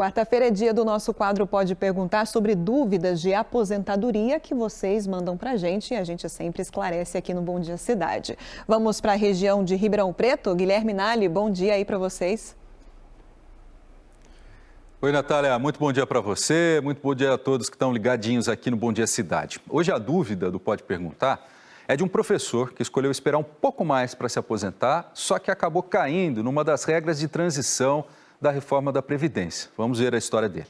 Quarta-feira é dia do nosso quadro Pode Perguntar sobre dúvidas de aposentadoria que vocês mandam pra gente e a gente sempre esclarece aqui no Bom Dia Cidade. Vamos para a região de Ribeirão Preto. Guilherme Nali, bom dia aí para vocês. Oi, Natália, muito bom dia para você, muito bom dia a todos que estão ligadinhos aqui no Bom Dia Cidade. Hoje a dúvida do Pode Perguntar é de um professor que escolheu esperar um pouco mais para se aposentar, só que acabou caindo numa das regras de transição da reforma da Previdência. Vamos ver a história dele.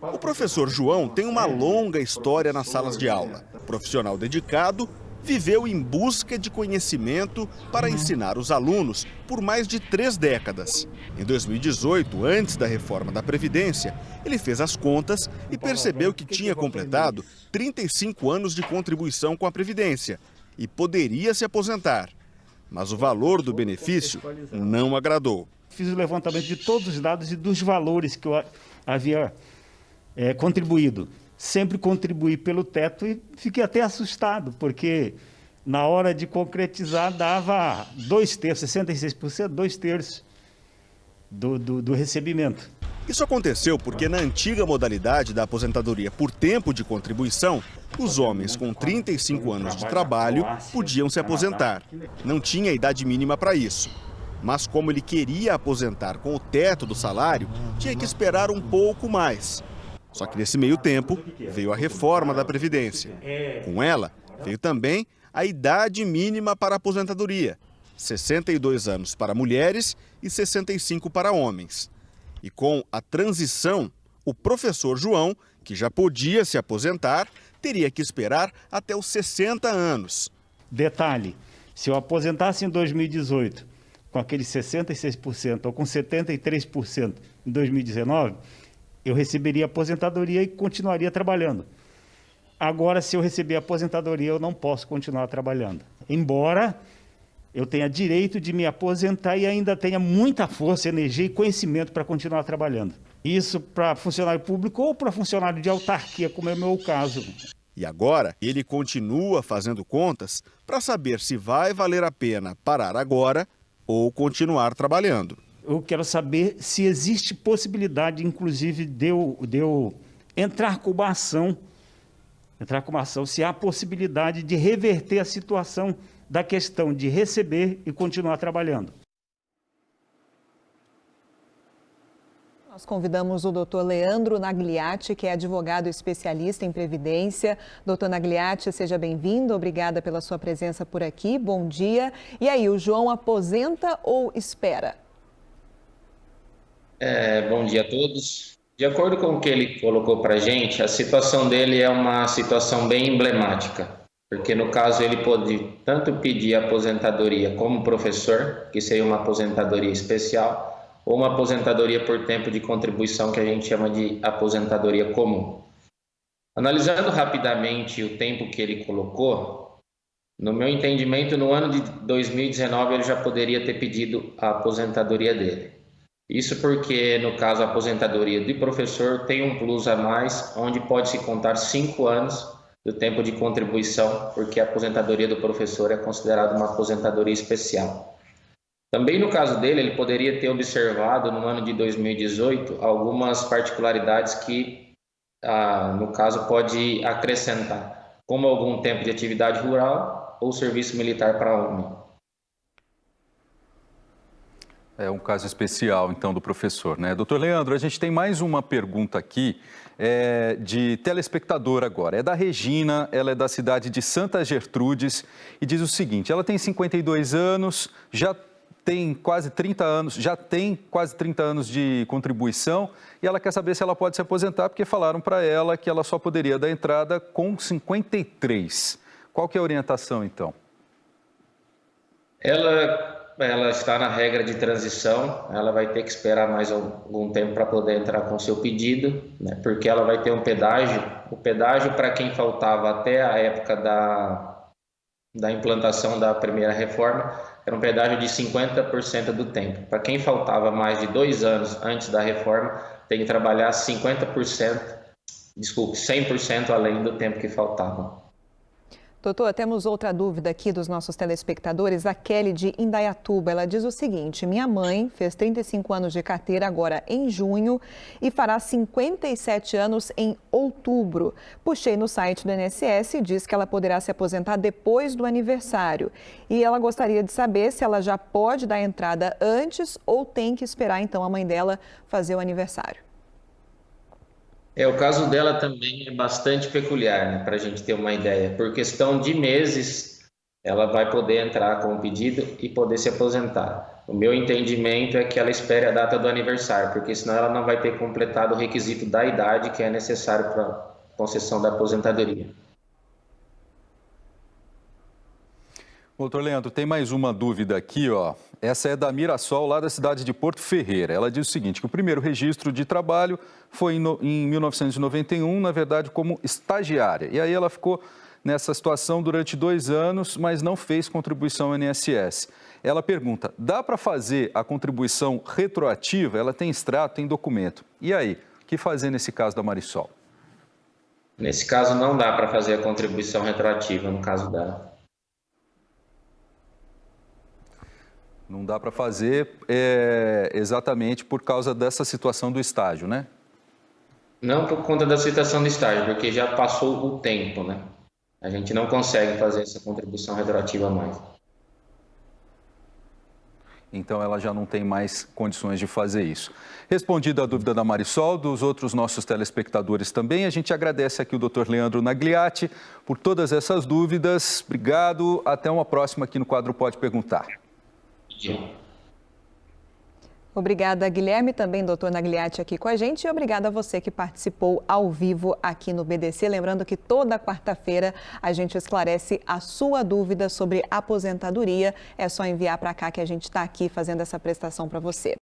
O professor João tem uma longa história nas salas de aula. Profissional dedicado, viveu em busca de conhecimento para ensinar os alunos por mais de 3 décadas. Em 2018, antes da reforma da Previdência, ele fez as contas e percebeu que tinha completado 35 anos de contribuição com a Previdência e poderia se aposentar. Mas o valor do benefício não agradou. Fiz o levantamento de todos os dados e dos valores que eu havia contribuído. Sempre contribuí pelo teto e fiquei até assustado, porque na hora de concretizar dava 2/3, 66%, 2/3 do recebimento. Isso aconteceu porque na antiga modalidade da aposentadoria por tempo de contribuição, os homens com 35 anos de trabalho podiam se aposentar. Não tinha idade mínima para isso. Mas como ele queria aposentar com o teto do salário, tinha que esperar um pouco mais. Só que nesse meio tempo veio a reforma da Previdência. Com ela, veio também a idade mínima para a aposentadoria, 62 anos para mulheres e 65 para homens. E com a transição, o professor João, que já podia se aposentar, teria que esperar até os 60 anos. Detalhe, se eu aposentasse em 2018 com aqueles 66% ou com 73% em 2019, eu receberia aposentadoria e continuaria trabalhando. Agora, se eu receber aposentadoria, eu não posso continuar trabalhando. Embora eu tenha direito de me aposentar e ainda tenha muita força, energia e conhecimento para continuar trabalhando. Isso para funcionário público ou para funcionário de autarquia, como é o meu caso. E agora, ele continua fazendo contas para saber se vai valer a pena parar agora ou continuar trabalhando. Eu quero saber se existe possibilidade, inclusive, de eu entrar com uma ação, se há possibilidade de reverter a situação da questão de receber e continuar trabalhando. Nós convidamos o doutor Leandro Nagliatti, que é advogado especialista em Previdência. Doutor Nagliatti, seja bem-vindo, obrigada pela sua presença por aqui, bom dia. E aí, o João aposenta ou espera? Bom dia a todos. De acordo com o que ele colocou para a gente, a situação dele é uma situação bem emblemática, porque no caso ele pode tanto pedir aposentadoria como professor, que seria uma aposentadoria especial, ou uma aposentadoria por tempo de contribuição, que a gente chama de aposentadoria comum. Analisando rapidamente o tempo que ele colocou, no meu entendimento, no ano de 2019 ele já poderia ter pedido a aposentadoria dele. Isso porque, no caso, a aposentadoria de professor tem um plus a mais, onde pode-se contar 5 anos do tempo de contribuição, porque a aposentadoria do professor é considerada uma aposentadoria especial. Também no caso dele, ele poderia ter observado, no ano de 2018, algumas particularidades que, no caso, pode acrescentar, como algum tempo de atividade rural ou serviço militar para homem. É um caso especial, então, do professor, né? Doutor Leandro, a gente tem mais uma pergunta aqui de telespectador agora. É da Regina, ela é da cidade de Santa Gertrudes e diz o seguinte: ela tem 52 anos, já tem quase 30 anos de contribuição e ela quer saber se ela pode se aposentar, porque falaram para ela que ela só poderia dar entrada com 53. Qual que é a orientação, então? Ela está na regra de transição, ela vai ter que esperar mais algum tempo para poder entrar com seu pedido, né? Porque ela vai ter um pedágio. O pedágio, para quem faltava até a época da implantação da primeira reforma, era um pedágio de 50% do tempo. Para quem faltava mais de 2 anos antes da reforma, tem que trabalhar 100% além do tempo que faltava. Doutor, temos outra dúvida aqui dos nossos telespectadores, a Kelly de Indaiatuba. Ela diz o seguinte: minha mãe fez 35 anos de carteira agora em junho e fará 57 anos em outubro. Puxei no site do INSS e diz que ela poderá se aposentar depois do aniversário. E ela gostaria de saber se ela já pode dar entrada antes ou tem que esperar então a mãe dela fazer o aniversário. O caso dela também é bastante peculiar, né, para a gente ter uma ideia. Por questão de meses, ela vai poder entrar com o pedido e poder se aposentar. O meu entendimento é que ela espere a data do aniversário, porque senão ela não vai ter completado o requisito da idade que é necessário para a concessão da aposentadoria. Doutor Leandro, tem mais uma dúvida aqui, ó. Essa é da Mirassol, lá da cidade de Porto Ferreira. Ela diz o seguinte, que o primeiro registro de trabalho foi em 1991, na verdade, como estagiária. E aí ela ficou nessa situação durante 2 anos, mas não fez contribuição ao INSS. Ela pergunta, dá para fazer a contribuição retroativa? Ela tem extrato, tem documento. E aí, o que fazer nesse caso da Marisol? Nesse caso, não dá para fazer a contribuição retroativa, no caso dela. Não dá para fazer exatamente por causa dessa situação do estágio, né? Não por conta da situação do estágio, porque já passou o tempo, né? A gente não consegue fazer essa contribuição retroativa mais. Então ela já não tem mais condições de fazer isso. Respondida a dúvida da Marisol, dos outros nossos telespectadores também, a gente agradece aqui o Dr. Leandro Nagliatti por todas essas dúvidas. Obrigado, até uma próxima aqui no quadro Pode Perguntar. Obrigada, Guilherme, também doutor Nagliatti aqui com a gente e obrigada a você que participou ao vivo aqui no BDC. Lembrando que toda quarta-feira a gente esclarece a sua dúvida sobre aposentadoria. É só enviar para cá que a gente está aqui fazendo essa prestação para você.